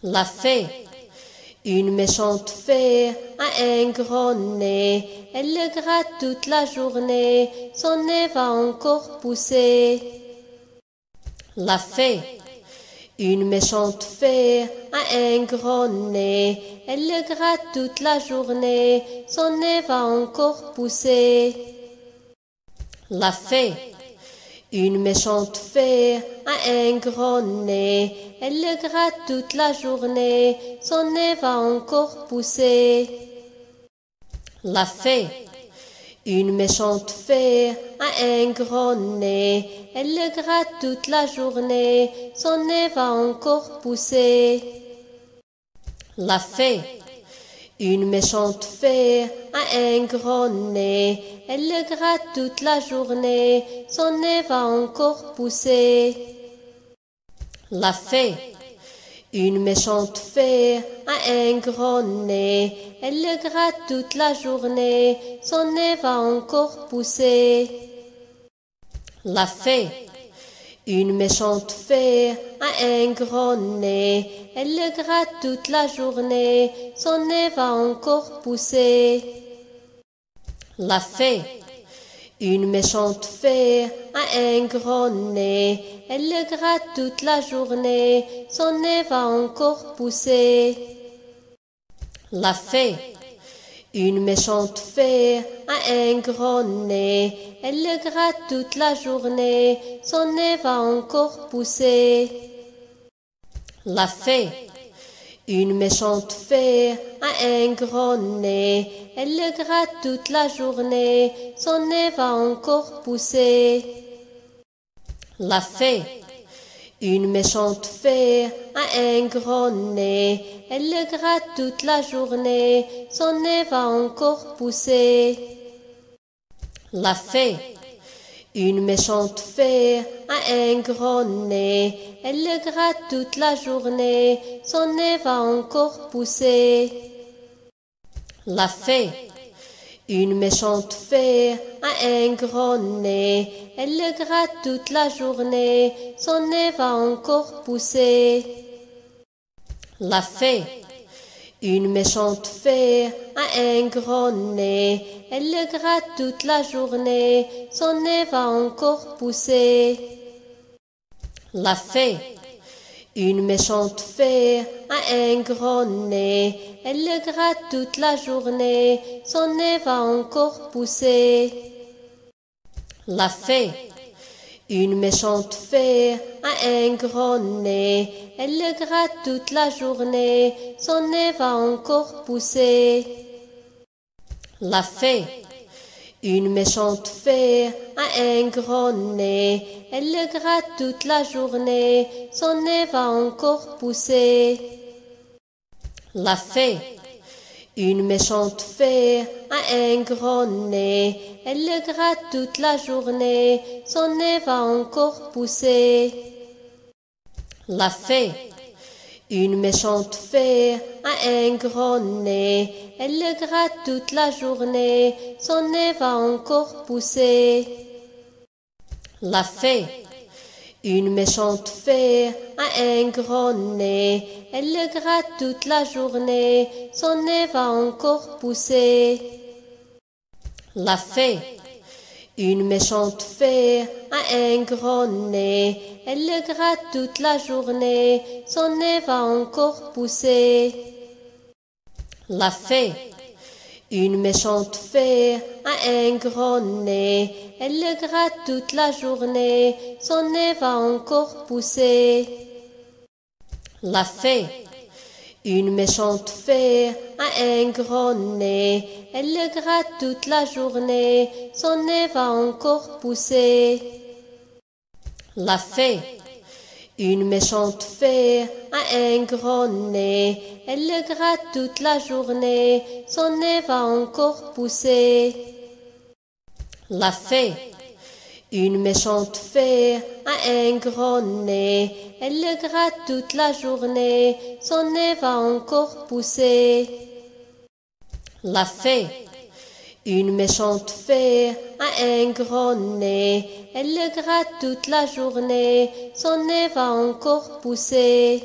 La fée. Une méchante fée a un gros nez. Elle le gratte toute la journée. Son nez va encore pousser. La fée. Une méchante fée a un gros nez. Elle le gratte toute la journée. Son nez va encore pousser. La fée. Une méchante fée a un gros nez. Elle le gratte toute la journée. Son nez va encore pousser. La fée. Une méchante fée a un gros nez. Elle le gratte toute la journée. Son nez va encore pousser. La fée. Une méchante fée a un gros nez. Elle le gratte toute la journée. Son nez va encore pousser. La fée. Une méchante fée a un gros nez. Elle le gratte toute la journée. Son nez va encore pousser. La fée. Une méchante fée a un gros nez. Elle le gratte toute la journée. Son nez va encore pousser. La fée. Une méchante fée a un gros nez. Elle le gratte toute la journée. Son nez va encore pousser. La fée. Une méchante fée a un gros nez. Elle le gratte toute la journée. Son nez va encore pousser. La fée. Une méchante fée a un gros nez. Elle le gratte toute la journée. Son nez va encore pousser. La fée. Une méchante fée a un gros nez. Elle le gratte toute la journée. Son nez va encore pousser. La fée. Une méchante fée a un gros nez. Elle le gratte toute la journée. Son nez va encore pousser. La fée. Une méchante fée a un gros nez. Elle le gratte toute la journée. Son nez va encore pousser. La fée. Une méchante fée a un gros nez. Elle le gratte toute la journée. Son nez va encore pousser. La fée. Une méchante fée a un gros nez. Elle le gratte toute la journée. Son nez va encore pousser. La fée. Une méchante fée a un gros nez. Elle le gratte toute la journée. Son nez va encore pousser. La fée. Une méchante fée a un gros nez. Elle le gratte toute la journée. Son nez va encore pousser. La fée. Une méchante fée a un gros nez. Elle le gratte toute la journée. Son nez va encore pousser. La fée. Une méchante fée a un gros nez. Elle le gratte toute la journée. Son nez va encore pousser. La fée. Une méchante fée a un gros nez. Elle le gratte toute la journée. Son nez va encore pousser. La fée. Une méchante fée a un gros nez. Elle le gratte toute la journée. Son nez va encore pousser. La fée. Une méchante fée a un gros nez. Elle le gratte toute la journée. Son nez va encore pousser. La fée. Une méchante fée a un gros nez. Elle le gratte toute la journée. Son nez va encore pousser. La fée. Une méchante fée a un gros nez. Elle le gratte toute la journée. Son nez va encore pousser. La fée. Une méchante fée a un gros nez. Elle le gratte toute la journée. Son nez va encore pousser. La fée. Une méchante fée a un gros nez. Elle le gratte toute la journée. Son nez va encore pousser.